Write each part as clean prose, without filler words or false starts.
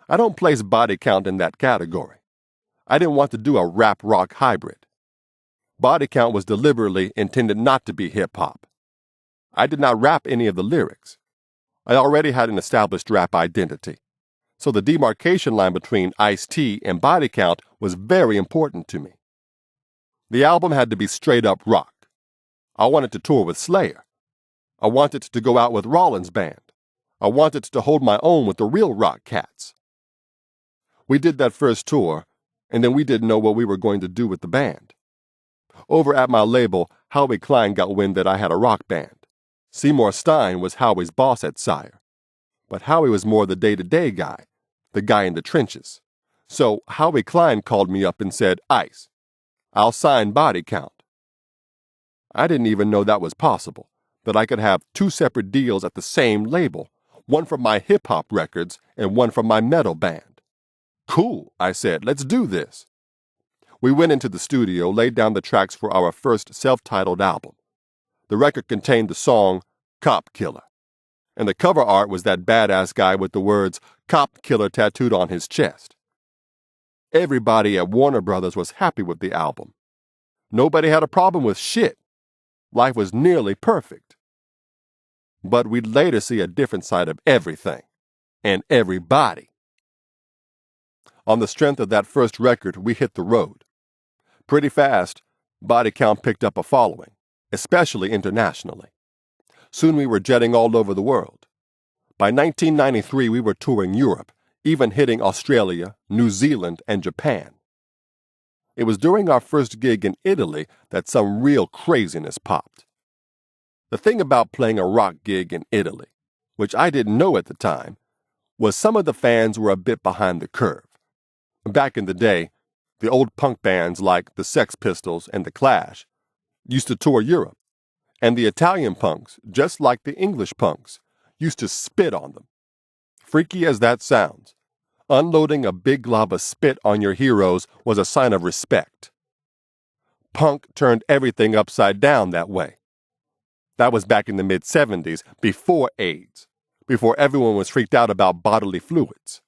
I don't place Body Count in that category. I didn't want to do a rap-rock hybrid. Body Count was deliberately intended not to be hip-hop. I did not rap any of the lyrics. I already had an established rap identity, so the demarcation line between Ice-T and Body Count was very important to me. The album had to be straight-up rock. I wanted to tour with Slayer. I wanted to go out with Rollins' band. I wanted to hold my own with the real rock cats. We did that first tour, and then we didn't know what we were going to do with the band. Over at my label, Howie Klein got wind that I had a rock band. Seymour Stein was Howie's boss at Sire. But Howie was more the day-to-day guy, the guy in the trenches. So Howie Klein called me up and said, "Ice, I'll sign Body Count." I didn't even know that was possible, that I could have two separate deals at the same label, one from my hip-hop records and one from my metal band. "Cool," I said, "let's do this." We went into the studio, laid down the tracks for our first self-titled album. The record contained the song Cop Killer, and the cover art was that badass guy with the words Cop Killer tattooed on his chest. Everybody at Warner Brothers was happy with the album. Nobody had a problem with shit. Life was nearly perfect. But we'd later see a different side of everything and everybody. On the strength of that first record, we hit the road. Pretty fast, Body Count picked up a following, especially internationally. Soon we were jetting all over the world. By 1993, we were touring Europe, even hitting Australia, New Zealand, and Japan. It was during our first gig in Italy that some real craziness popped. The thing about playing a rock gig in Italy, which I didn't know at the time, was some of the fans were a bit behind the curve. Back in the day, the old punk bands like the Sex Pistols and the Clash used to tour Europe, and the Italian punks, just like the English punks, used to spit on them. Freaky as that sounds, unloading a big glob of spit on your heroes was a sign of respect. Punk turned everything upside down that way. That was back in the mid-'70s, before AIDS, before everyone was freaked out about bodily fluids.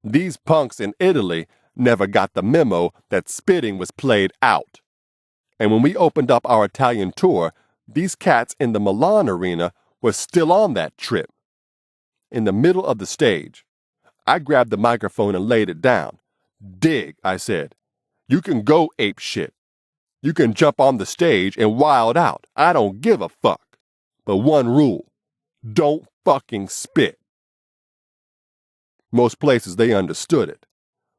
These punks in Italy never got the memo that spitting was played out. And when we opened up our Italian tour, these cats in the Milan arena were still on that trip. In the middle of the stage, I grabbed the microphone and laid it down. "Dig," I said. "You can go ape shit. You can jump on the stage and wild out. I don't give a fuck. But one rule, don't fucking spit." Most places they understood it,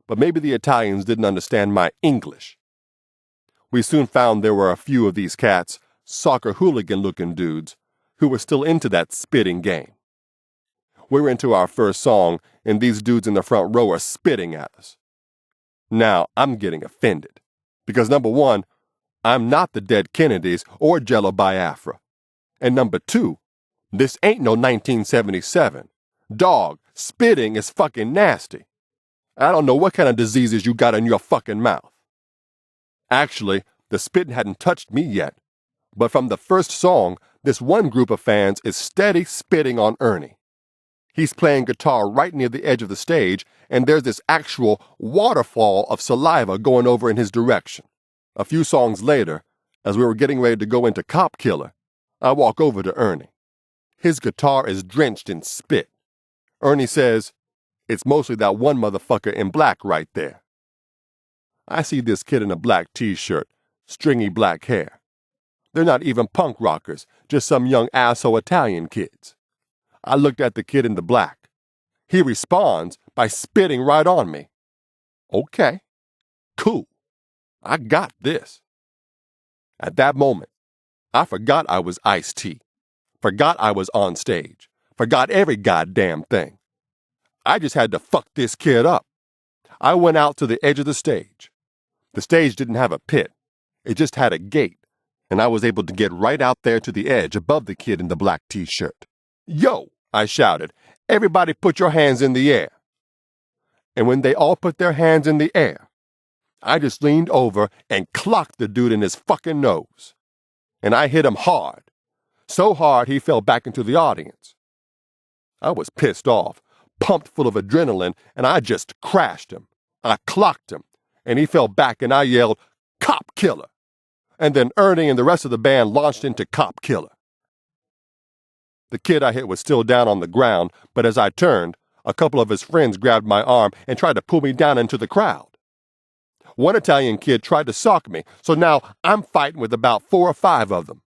but maybe the Italians didn't understand my English. We soon found there were a few of these cats, soccer hooligan-looking dudes, who were still into that spitting game. We were into our first song, and these dudes in the front row are spitting at us. Now, I'm getting offended, because number one, I'm not the dead Kennedys or Jello Biafra. And number two, this ain't no 1977. Dog, spitting is fucking nasty. I don't know what kind of diseases you got in your fucking mouth. Actually, the spitting hadn't touched me yet, but from the first song, this one group of fans is steady spitting on Ernie. He's playing guitar right near the edge of the stage, and there's this actual waterfall of saliva going over in his direction. A few songs later, as we were getting ready to go into Cop Killer, I walk over to Ernie. His guitar is drenched in spit. Ernie says, "It's mostly that one motherfucker in black right there." I see this kid in a black t-shirt, stringy black hair. They're not even punk rockers, just some young asshole Italian kids. I looked at the kid in the black. He responds by spitting right on me. Okay, cool. I got this. At that moment, I forgot I was Ice-T, forgot I was on stage, forgot every goddamn thing. I just had to fuck this kid up. I went out to the edge of the stage. The stage didn't have a pit. It just had a gate, and I was able to get right out there to the edge above the kid in the black t-shirt. "Yo," I shouted, "everybody put your hands in the air." And when they all put their hands in the air, I just leaned over and clocked the dude in his fucking nose. And I hit him hard, so hard he fell back into the audience. I was pissed off, pumped full of adrenaline, and I just crashed him. I clocked him, and he fell back, and I yelled, "Cop killer!" And then Ernie and the rest of the band launched into Cop Killer. The kid I hit was still down on the ground, but as I turned, a couple of his friends grabbed my arm and tried to pull me down into the crowd. One Italian kid tried to sock me, so now I'm fighting with about 4 or 5 of them.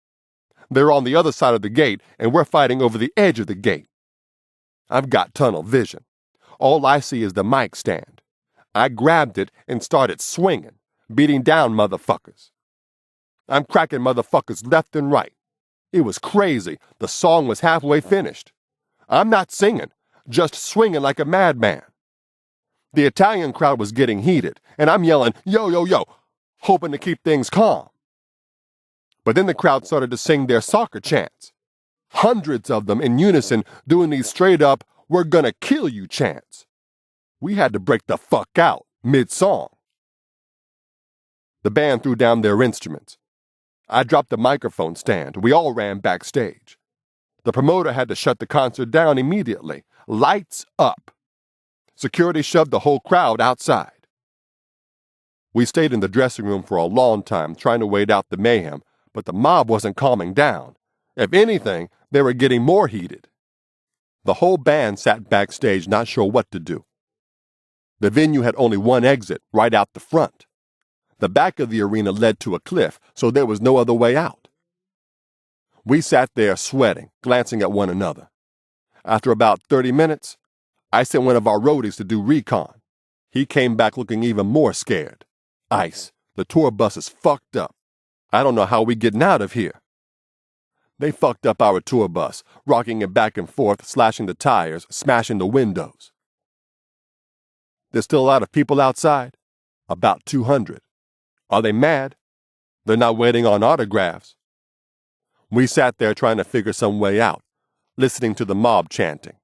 They're on the other side of the gate, and we're fighting over the edge of the gate. I've got tunnel vision. All I see is the mic stand. I grabbed it and started swinging, beating down motherfuckers. I'm cracking motherfuckers left and right. It was crazy. The song was halfway finished. I'm not singing, just swinging like a madman. The Italian crowd was getting heated, and I'm yelling, "Yo, yo, yo," hoping to keep things calm. But then the crowd started to sing their soccer chants. Hundreds of them in unison doing these straight up, "We're gonna kill you" chants. We had to break the fuck out mid-song. The band threw down their instruments. I dropped the microphone stand. We all ran backstage. The promoter had to shut the concert down immediately. Lights up. Security shoved the whole crowd outside. We stayed in the dressing room for a long time trying to wait out the mayhem, but the mob wasn't calming down. If anything, they were getting more heated. The whole band sat backstage not sure what to do. The venue had only one exit, right out the front. The back of the arena led to a cliff, so there was no other way out. We sat there sweating, glancing at one another. After about 30 minutes, I sent one of our roadies to do recon. He came back looking even more scared. "Ice, the tour bus is fucked up. I don't know how we getting out of here." They fucked up our tour bus, rocking it back and forth, slashing the tires, smashing the windows. There's still a lot of people outside. About 200. Are they mad? They're not waiting on autographs. We sat there trying to figure some way out, listening to the mob chanting.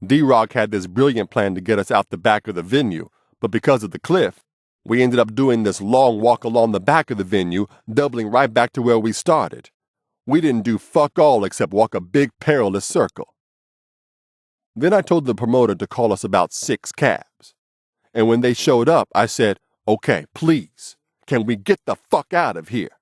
D-Rock had this brilliant plan to get us out the back of the venue, but because of the cliff, we ended up doing this long walk along the back of the venue, doubling right back to where we started. We didn't do fuck all except walk a big perilous circle. Then I told the promoter to call us about 6 cabs. And when they showed up, I said, "Okay, please, can we get the fuck out of here?"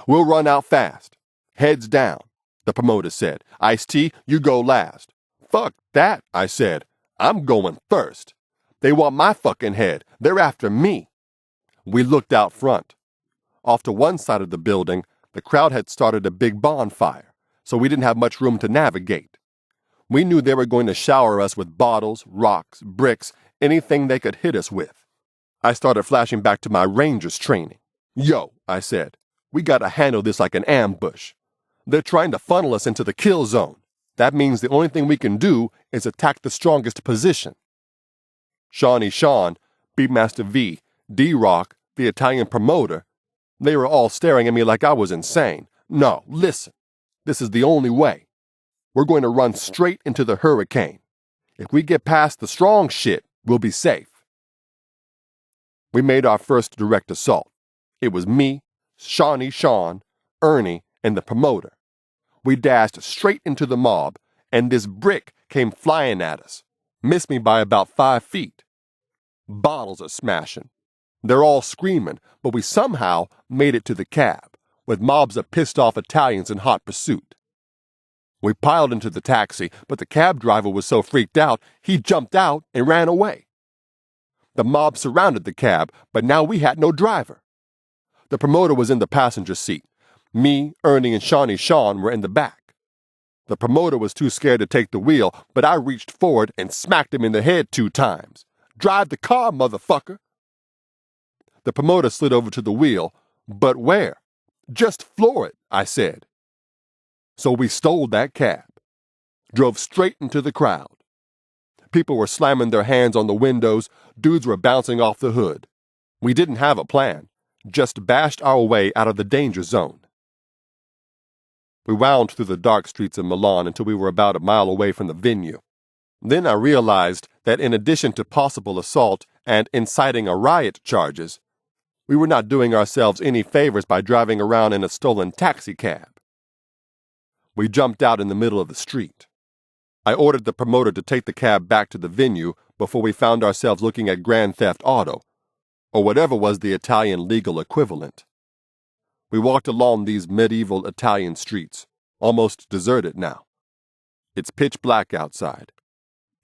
"We'll run out fast. Heads down," the promoter said. "Ice-T, you go last." "Fuck that," I said. "I'm going first. They want my fucking head. They're after me." We looked out front. Off to one side of the building, the crowd had started a big bonfire, so we didn't have much room to navigate. We knew they were going to shower us with bottles, rocks, bricks, anything they could hit us with. I started flashing back to my Rangers training. "Yo," I said, "we gotta handle this like an ambush. They're trying to funnel us into the kill zone. That means the only thing we can do is attack the strongest position." Shawnee Sean, Beatmaster V, D-Rock, the Italian promoter, they were all staring at me like I was insane. "No, listen. This is the only way. We're going to run straight into the hurricane. If we get past the strong shit, we'll be safe." We made our first direct assault. It was me, Shawnee Sean, Ernie, and the promoter. We dashed straight into the mob, and this brick came flying at us, missed me by about 5 feet. Bottles are smashing. They're all screaming, but we somehow made it to the cab, with mobs of pissed-off Italians in hot pursuit. We piled into the taxi, but the cab driver was so freaked out, he jumped out and ran away. The mob surrounded the cab, but now we had no driver. The promoter was in the passenger seat. Me, Ernie, and Shawnee Sean were in the back. The promoter was too scared to take the wheel, but I reached forward and smacked him in the head 2 times. "Drive the car, motherfucker!" The promoter slid over to the wheel, but where? "Just floor it," I said. So we stole that cab, drove straight into the crowd. People were slamming their hands on the windows, dudes were bouncing off the hood. We didn't have a plan, just bashed our way out of the danger zone. We wound through the dark streets of Milan until we were about a mile away from the venue. Then I realized that in addition to possible assault and inciting a riot charges, we were not doing ourselves any favors by driving around in a stolen taxi cab. We jumped out in the middle of the street. I ordered the promoter to take the cab back to the venue before we found ourselves looking at Grand Theft Auto, or whatever was the Italian legal equivalent. We walked along these medieval Italian streets, almost deserted now. It's pitch black outside,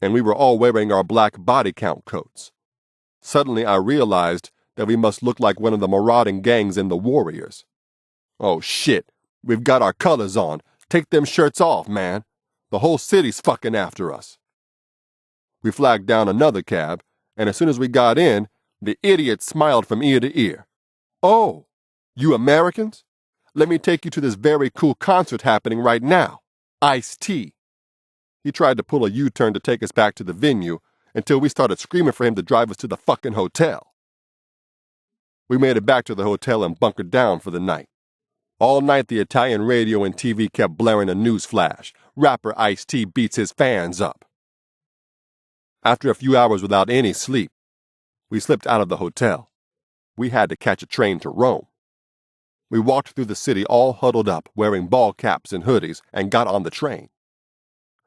and we were all wearing our black body count coats. Suddenly I realized that we must look like one of the marauding gangs in The Warriors. Oh shit, we've got our colors on. Take them shirts off, man. The whole city's fucking after us. We flagged down another cab, and as soon as we got in, the idiot smiled from ear to ear. Oh, you Americans? Let me take you to this very cool concert happening right now. Ice-T. He tried to pull a U-turn to take us back to the venue until we started screaming for him to drive us to the fucking hotel. We made it back to the hotel and bunkered down for the night. All night the Italian radio and TV kept blaring a news flash. Rapper Ice-T beats his fans up. After a few hours without any sleep, we slipped out of the hotel. We had to catch a train to Rome. We walked through the city all huddled up, wearing ball caps and hoodies, and got on the train.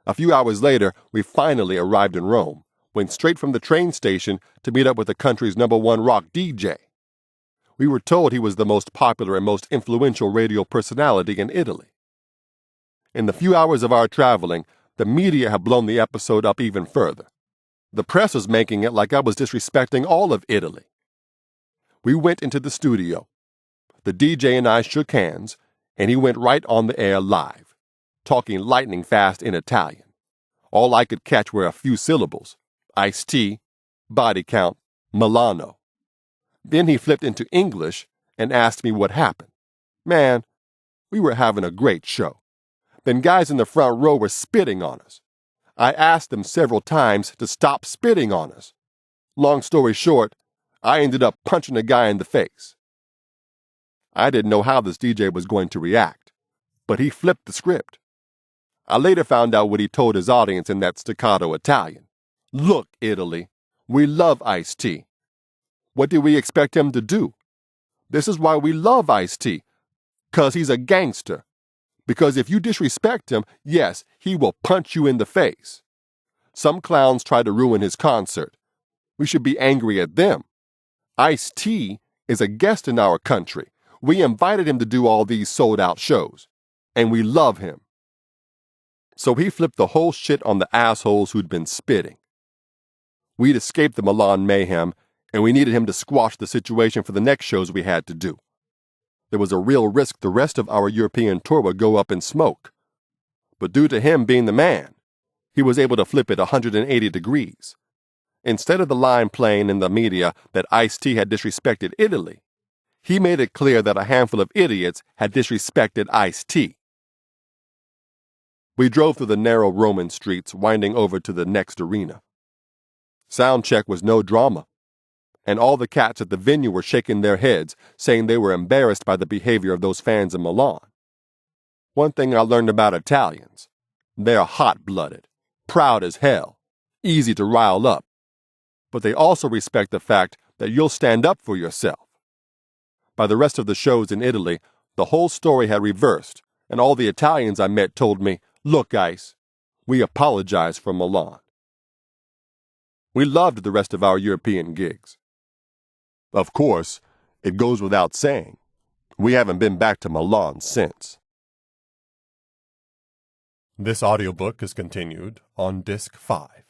A few hours later, we finally arrived in Rome, went straight from the train station to meet up with the country's #1 rock DJ. We were told he was the most popular and most influential radio personality in Italy. In the few hours of our traveling, the media had blown the episode up even further. The press was making it like I was disrespecting all of Italy. We went into the studio. The DJ and I shook hands, and he went right on the air live, talking lightning fast in Italian. All I could catch were a few syllables: Ice-T, body count, Milano. Then he flipped into English and asked me what happened. Man, we were having a great show. Then guys in the front row were spitting on us. I asked them several times to stop spitting on us. Long story short, I ended up punching a guy in the face. I didn't know how this DJ was going to react, but he flipped the script. I later found out what he told his audience in that staccato Italian. Look, Italy, we love Ice-T. What did we expect him to do? This is why we love Ice-T. 'Cause he's a gangster. Because if you disrespect him, yes, he will punch you in the face. Some clowns try to ruin his concert. We should be angry at them. Ice-T is a guest in our country. We invited him to do all these sold-out shows, and we love him. So he flipped the whole shit on the assholes who'd been spitting. We'd escaped the Milan mayhem, and we needed him to squash the situation for the next shows we had to do. There was a real risk the rest of our European tour would go up in smoke. But due to him being the man, he was able to flip it 180 degrees. Instead of the line playing in the media that Ice-T had disrespected Italy, he made it clear that a handful of idiots had disrespected Ice-T. We drove through the narrow Roman streets, winding over to the next arena. Sound check was no drama, and all the cats at the venue were shaking their heads, saying they were embarrassed by the behavior of those fans in Milan. One thing I learned about Italians: they're hot-blooded, proud as hell, easy to rile up, but they also respect the fact that you'll stand up for yourself. By the rest of the shows in Italy, the whole story had reversed, and all the Italians I met told me, "Look, Ice, we apologize for Milan." We loved the rest of our European gigs. Of course, it goes without saying, we haven't been back to Milan since. This audiobook is continued on Disc 5.